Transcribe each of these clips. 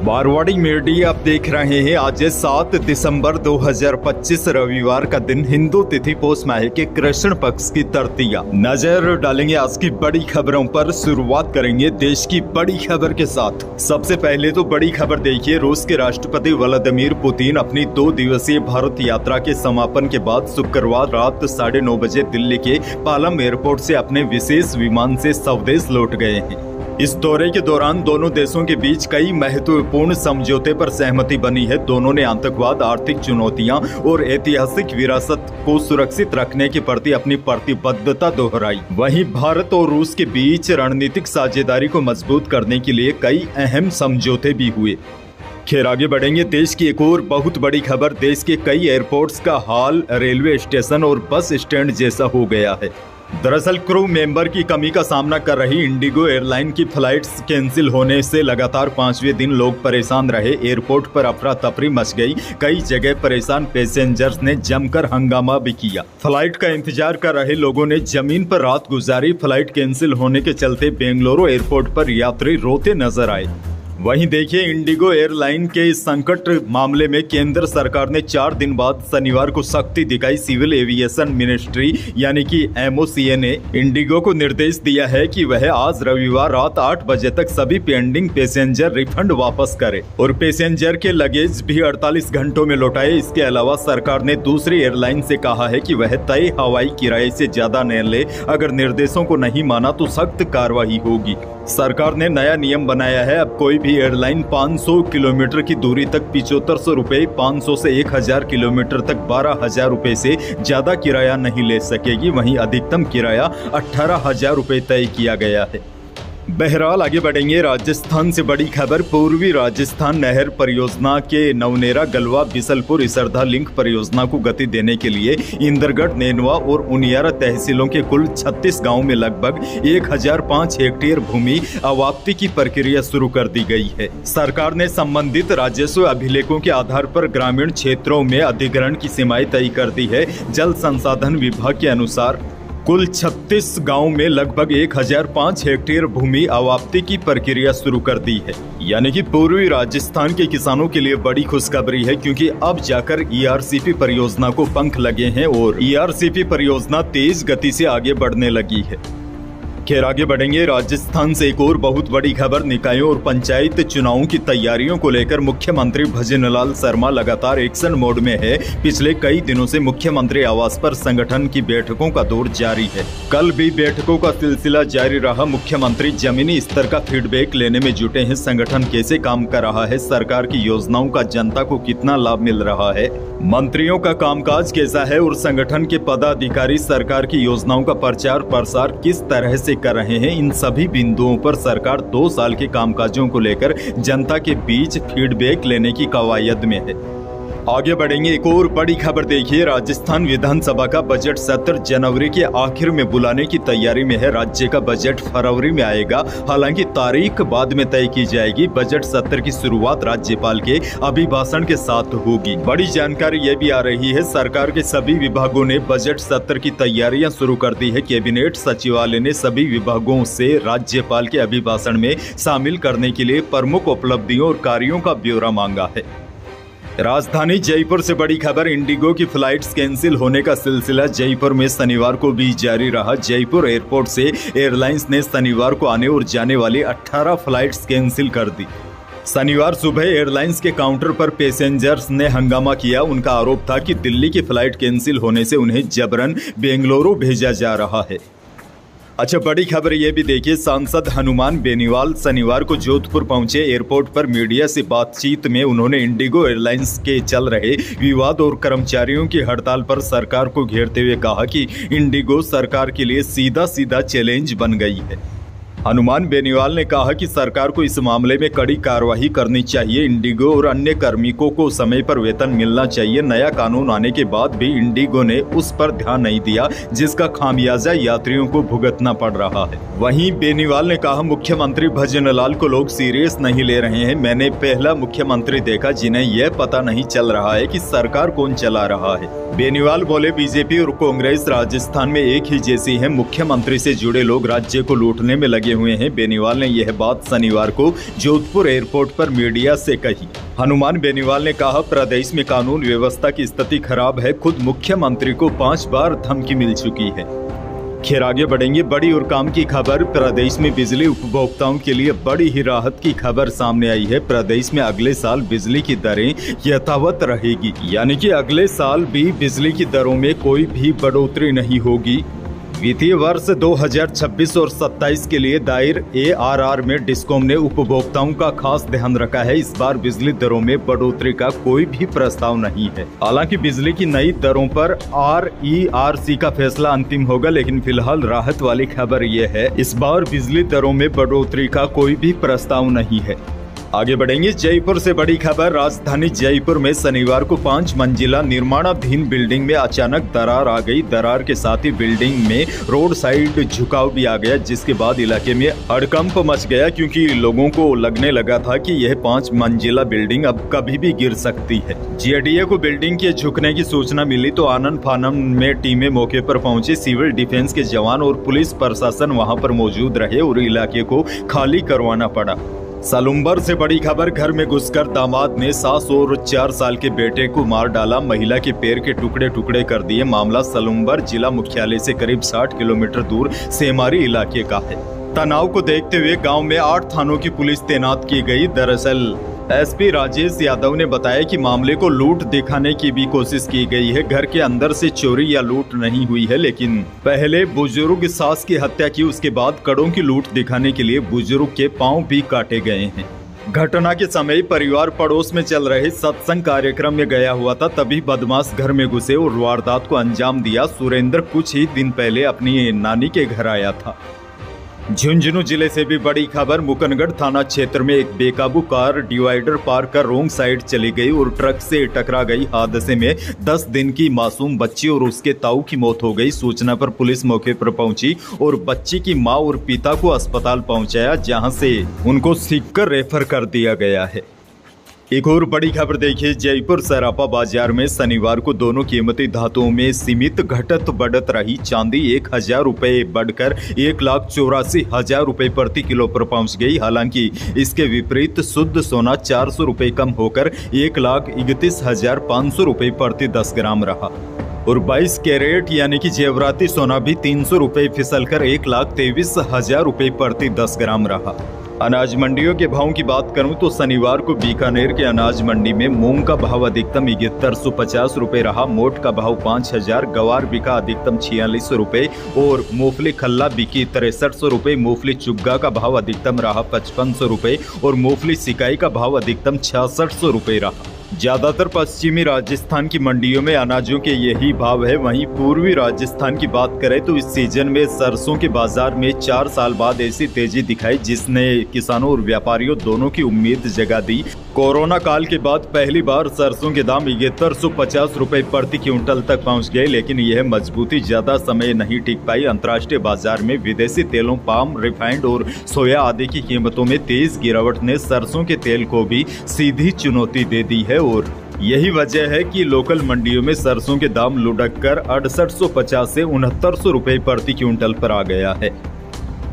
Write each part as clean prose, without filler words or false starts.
Marwari media आप देख रहे हैं। आज 7 दिसंबर 2025 रविवार का दिन, हिंदू तिथि पौष माह के कृष्ण पक्ष की तृतीया। नजर डालेंगे आज की बड़ी खबरों पर। शुरुआत करेंगे देश की बड़ी खबर के साथ। सबसे पहले तो बड़ी खबर देखिए, रूस के राष्ट्रपति व्लादिमीर पुतिन अपनी 2 दिवसीय भारत यात्रा के समापन के बाद शुक्रवार रात 9:30 बजे दिल्ली के पालम एयरपोर्ट से अपने विशेष विमान से स्वदेश लौट गए हैं। इस दौरे के दौरान दोनों देशों के बीच कई महत्वपूर्ण समझौते पर सहमति बनी है। दोनों ने आतंकवाद, आर्थिक चुनौतियां और ऐतिहासिक विरासत को सुरक्षित रखने के प्रति अपनी प्रतिबद्धता दोहराई। वहीं भारत और रूस के बीच रणनीतिक साझेदारी को मजबूत करने के लिए कई अहम समझौते भी हुए। खैर, आगे बढ़ेंगे। देश की एक और बहुत बड़ी खबर, देश के कई एयरपोर्ट्स का हाल रेलवे स्टेशन और बस स्टैंड जैसा हो गया है। दरअसल क्रू मेंबर की कमी का सामना कर रही इंडिगो एयरलाइन की फ्लाइट्स कैंसिल होने से लगातार 5वें दिन लोग परेशान रहे। एयरपोर्ट पर अफरा तफरी मच गई। कई जगह परेशान पैसेंजर्स ने जमकर हंगामा भी किया। फ्लाइट का इंतजार कर रहे लोगों ने जमीन पर रात गुजारी। फ्लाइट कैंसिल होने के चलते बेंगलुरु एयरपोर्ट पर यात्री रोते नजर आए। वहीं देखिए, इंडिगो एयरलाइन के इस संकट मामले में केंद्र सरकार ने 4 दिन बाद शनिवार को सख्ती दिखाई। सिविल एविएशन मिनिस्ट्री यानी कि MOCA ने इंडिगो को निर्देश दिया है कि वह आज रविवार रात 8 बजे तक सभी पेंडिंग पैसेंजर रिफंड वापस करे और पैसेंजर के लगेज भी 48 घंटों में लौटाए। इसके अलावा सरकार ने दूसरी एयरलाइन से कहा है कि वह तय हवाई किराए से ज्यादा न ले। अगर निर्देशों को नहीं माना तो सख्त कार्रवाई होगी। सरकार ने नया नियम बनाया है। अब कोई भी एयरलाइन 500 किलोमीटर की दूरी तक 7500 रुपए, 500 से 1000 किलोमीटर तक 12,000 रुपए से ज्यादा किराया नहीं ले सकेगी। वहीं अधिकतम किराया 18,000 रुपए तय किया गया है। बहरहाल आगे बढ़ेंगे। राजस्थान से बड़ी खबर, पूर्वी राजस्थान नहर परियोजना के नवनेरा, गलवा, बिसलपुर, इसरधा लिंक परियोजना को गति देने के लिए इंदरगढ़, नैनवा और उनियारा तहसीलों के कुल 36 गांवों में लगभग 1005 हेक्टेयर भूमि अवाप्ति की प्रक्रिया शुरू कर दी गई है। सरकार ने संबंधित राजस्व अभिलेखों के आधार पर ग्रामीण क्षेत्रों में अधिग्रहण की सीमाएं तय कर दी है। जल संसाधन विभाग के अनुसार कुल 36 गांव में लगभग 1005 हेक्टेयर भूमि अवाप्ति की प्रक्रिया शुरू कर दी है। यानी कि पूर्वी राजस्थान के किसानों के लिए बड़ी खुशखबरी है, क्योंकि अब जाकर ERCP परियोजना को पंख लगे हैं और ERCP परियोजना तेज गति से आगे बढ़ने लगी है। खैर, आगे बढ़ेंगे। राजस्थान से एक और बहुत बड़ी खबर, निकायों और पंचायत चुनावों की तैयारियों को लेकर मुख्यमंत्री भजनलाल शर्मा लगातार एक्शन मोड में है। पिछले कई दिनों से मुख्यमंत्री आवास पर संगठन की बैठकों का दौर जारी है। कल भी बैठकों का सिलसिला जारी रहा। मुख्यमंत्री जमीनी स्तर का फीडबैक लेने में जुटे हैं। संगठन कैसे काम कर रहा है, सरकार की योजनाओं का जनता को कितना लाभ मिल रहा है, मंत्रियों का कामकाज कैसा है और संगठन के पदाधिकारी सरकार की योजनाओं का प्रचार प्रसार किस तरह से कर रहे हैं। इन सभी बिंदुओं पर सरकार 2 साल के कामकाजों को लेकर जनता के बीच फीडबैक लेने की कवायद में है। आगे बढ़ेंगे। एक और बड़ी खबर देखिए, राजस्थान विधानसभा का बजट सत्र जनवरी के आखिर में बुलाने की तैयारी में है। राज्य का बजट फरवरी में आएगा, हालांकि तारीख बाद में तय की जाएगी। बजट सत्र की शुरुआत राज्यपाल के अभिभाषण के साथ होगी। बड़ी जानकारी यह भी आ रही है, सरकार के सभी विभागों ने बजट सत्र की तैयारियां शुरू कर दी है। कैबिनेट सचिवालय ने सभी विभागों से राज्यपाल के अभिभाषण में शामिल करने के लिए प्रमुख उपलब्धियों और कार्यों का ब्यौरा मांगा है। राजधानी जयपुर से बड़ी खबर, इंडिगो की फ्लाइट्स कैंसिल होने का सिलसिला जयपुर में शनिवार को भी जारी रहा। जयपुर एयरपोर्ट से एयरलाइंस ने शनिवार को आने और जाने वाली 18 फ्लाइट्स कैंसिल कर दी। शनिवार सुबह एयरलाइंस के काउंटर पर पैसेंजर्स ने हंगामा किया। उनका आरोप था कि दिल्ली की फ्लाइट कैंसिल होने से उन्हें जबरन बेंगलुरु भेजा जा रहा है। अच्छा, बड़ी खबर ये भी देखिए, सांसद हनुमान बेनीवाल शनिवार को जोधपुर पहुंचे। एयरपोर्ट पर मीडिया से बातचीत में उन्होंने इंडिगो एयरलाइंस के चल रहे विवाद और कर्मचारियों की हड़ताल पर सरकार को घेरते हुए कहा कि इंडिगो सरकार के लिए सीधा सीधा चैलेंज बन गई है। हनुमान बेनीवाल ने कहा कि सरकार को इस मामले में कड़ी कार्रवाई करनी चाहिए। इंडिगो और अन्य कार्मिकों को समय पर वेतन मिलना चाहिए। नया कानून आने के बाद भी इंडिगो ने उस पर ध्यान नहीं दिया, जिसका खामियाजा यात्रियों को भुगतना पड़ रहा है। वहीं बेनीवाल ने कहा, मुख्यमंत्री भजनलाल को लोग सीरियस नहीं ले रहे हैं। मैंने पहला मुख्यमंत्री देखा जिन्हें यह पता नहीं चल रहा है कि सरकार कौन चला रहा है। बेनीवाल बोले, बीजेपी और कांग्रेस राजस्थान में एक ही जैसी है। मुख्यमंत्री से जुड़े लोग राज्य को लूटने में लगे लगे हुए हैं। बेनीवाल ने यह बात शनिवार को जोधपुर एयरपोर्ट पर मीडिया से कही। हनुमान बेनीवाल ने कहा, प्रदेश में कानून व्यवस्था की स्थिति खराब है। खुद मुख्यमंत्री को 5 बार धमकी मिल चुकी है। खैर आगे बढ़ेंगे। बड़ी और काम की खबर, प्रदेश में बिजली उपभोक्ताओं के लिए बड़ी ही राहत की खबर सामने आई है। प्रदेश में अगले साल बिजली की दरें यथावत रहेगी, यानी कि अगले साल भी बिजली की दरों में कोई भी बढ़ोतरी नहीं होगी। वित्तीय वर्ष 2026 और 27 के लिए दायर ARR में डिस्कॉम ने उपभोक्ताओं का खास ध्यान रखा है। इस बार बिजली दरों में बढ़ोतरी का कोई भी प्रस्ताव नहीं है। हालांकि बिजली की नई दरों पर RERC का फैसला अंतिम होगा, लेकिन फिलहाल राहत वाली खबर यह है, इस बार बिजली दरों में बढ़ोतरी का कोई भी प्रस्ताव नहीं है। आगे बढ़ेंगे। जयपुर से बड़ी खबर, राजधानी जयपुर में शनिवार को 5 मंजिला निर्माणाधीन बिल्डिंग में अचानक दरार आ गई। दरार के साथ ही बिल्डिंग में रोड साइड झुकाव भी आ गया, जिसके बाद इलाके में हड़कंप मच गया, क्योंकि लोगों को लगने लगा था कि यह 5 मंजिला बिल्डिंग अब कभी भी गिर सकती है। JDA को बिल्डिंग के झुकने की सूचना मिली तो आनन फानन में टीमें मौके पर पहुंची। सिविल डिफेंस के जवान और पुलिस प्रशासन वहां पर मौजूद रहे और इलाके को खाली करवाना पड़ा। सालुम्बर से बड़ी खबर, घर में घुसकर दामाद ने सास और 4 साल के बेटे को मार डाला। महिला के पैर के टुकड़े टुकड़े कर दिए। मामला सालुम्बर जिला मुख्यालय से करीब 60 किलोमीटर दूर सेमारी इलाके का है। तनाव को देखते हुए गांव में 8 थानों की पुलिस तैनात की गई। दरअसल SP राजेश यादव ने बताया कि मामले को लूट दिखाने की भी कोशिश की गई है। घर के अंदर से चोरी या लूट नहीं हुई है, लेकिन पहले बुजुर्ग सास की हत्या की, उसके बाद कड़ों की लूट दिखाने के लिए बुजुर्ग के पांव भी काटे गए हैं। घटना के समय परिवार पड़ोस में चल रहे सत्संग कार्यक्रम में गया हुआ था, तभी बदमाश घर में घुसे और वारदात को अंजाम दिया। सुरेंद्र कुछ ही दिन पहले अपनी नानी के घर आया था। झुंझुनू जिले से भी बड़ी खबर, मुकनगढ़ थाना क्षेत्र में एक बेकाबू कार डिवाइडर पार कर रोंग साइड चली गई और ट्रक से टकरा गई। हादसे में 10 दिन की मासूम बच्ची और उसके ताऊ की मौत हो गई। सूचना पर पुलिस मौके पर पहुंची और बच्ची की मां और पिता को अस्पताल पहुंचाया, जहां से उनको सीखकर रेफर कर दिया गया है। एक और बड़ी खबर देखिए, जयपुर सराफा बाजार में शनिवार को दोनों कीमती धातुओं में सीमित घटत बढ़त रही। चांदी 1000 रुपये बढ़कर 1,84,000 रुपये प्रति किलो पर पहुंच गई। हालांकि इसके विपरीत शुद्ध सोना 400 रुपये कम होकर 1,31,500 रुपये प्रति 10 ग्राम रहा और 22 कैरेट यानी कि जेवराती सोना भी 300 रुपये फिसलकर 1,23,000 रुपये प्रति 10 ग्राम रहा। अनाज मंडियों के भावों की बात करूं तो शनिवार को बीकानेर के अनाज मंडी में मूंग का भाव अधिकतम 7150 रुपये रहा। मोट का भाव 5000, गवार बिका अधिकतम 4600 रुपये और मूंगफली खल्ला बिकी 6300 रुपये। मूंगफली चुग्गा का भाव अधिकतम रहा 5500 रुपये और मूंगफली सिकाई का भाव अधिकतम 6600 रुपये रहा। ज्यादातर पश्चिमी राजस्थान की मंडियों में अनाजों के यही भाव है। वहीं पूर्वी राजस्थान की बात करें तो इस सीजन में सरसों के बाजार में 4 साल बाद ऐसी तेजी दिखाई, जिसने किसानों और व्यापारियों दोनों की उम्मीद जगा दी। कोरोना काल के बाद पहली बार सरसों के दाम 7150 रुपये प्रति क्विंटल तक पहुंच गए, लेकिन यह मजबूती ज्यादा समय नहीं टिक पाई। अंतर्राष्ट्रीय बाजार में विदेशी तेलों, पाम, रिफाइंड और सोया आदि की कीमतों में तेज गिरावट ने सरसों के तेल को भी सीधी चुनौती दे दी है और यही वजह है कि लोकल मंडियों में सरसों के दाम लुढ़क कर 6850 से 6900 रुपये प्रति क्विंटल पर आ गया है।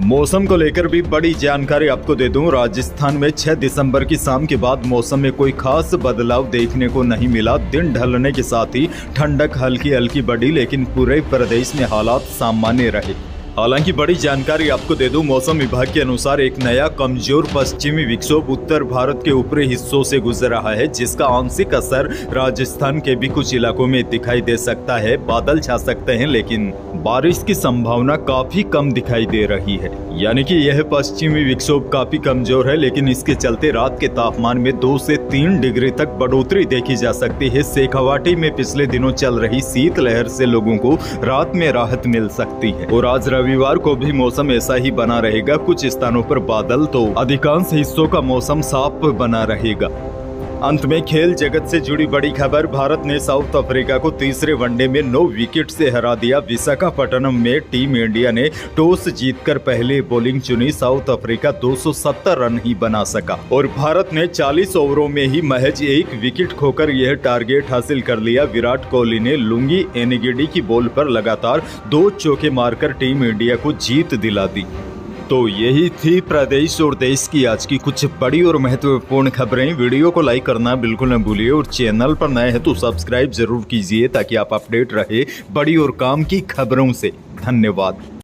मौसम को लेकर भी बड़ी जानकारी आपको दे दूं। राजस्थान में 6 दिसंबर की शाम के बाद मौसम में कोई खास बदलाव देखने को नहीं मिला। दिन ढलने के साथ ही ठंडक हल्की हल्की बढ़ी, लेकिन पूरे प्रदेश में हालात सामान्य रहे। हालांकि बड़ी जानकारी आपको दे दूं, मौसम विभाग के अनुसार एक नया कमजोर पश्चिमी विक्षोभ उत्तर भारत के ऊपरी हिस्सों से गुजर रहा है, जिसका आंशिक असर राजस्थान के भी कुछ इलाकों में दिखाई दे सकता है। बादल छा सकते हैं, लेकिन बारिश की संभावना काफी कम दिखाई दे रही है। यानी कि यह पश्चिमी विक्षोभ काफी कमजोर है, लेकिन इसके चलते रात के तापमान में 2 से 3 डिग्री तक बढ़ोतरी देखी जा सकती है। शेखावाटी में पिछले दिनों चल रही शीतलहर से लोगों को रात में राहत मिल सकती है और आज रविवार को भी मौसम ऐसा ही बना रहेगा। कुछ स्थानों पर बादल तो अधिकांश हिस्सों का मौसम साफ बना रहेगा। अंत में खेल जगत से जुड़ी बड़ी खबर, भारत ने साउथ अफ्रीका को तीसरे वनडे में 9 विकेट से हरा दिया। विशाखापट्टनम में टीम इंडिया ने टॉस जीतकर पहले बॉलिंग चुनी। साउथ अफ्रीका 270 रन ही बना सका और भारत ने 40 ओवरों में ही महज 1 विकेट खोकर यह टारगेट हासिल कर लिया। विराट कोहली ने लुंगी एनगिडी की बॉल पर लगातार 2 चौके मारकर टीम इंडिया को जीत दिला दी। तो यही थी प्रदेश और देश की आज की कुछ बड़ी और महत्वपूर्ण खबरें। वीडियो को लाइक करना बिल्कुल न भूलिए और चैनल पर नए हैं तो सब्सक्राइब जरूर कीजिए ताकि आप अपडेट रहे बड़ी और काम की खबरों से। धन्यवाद।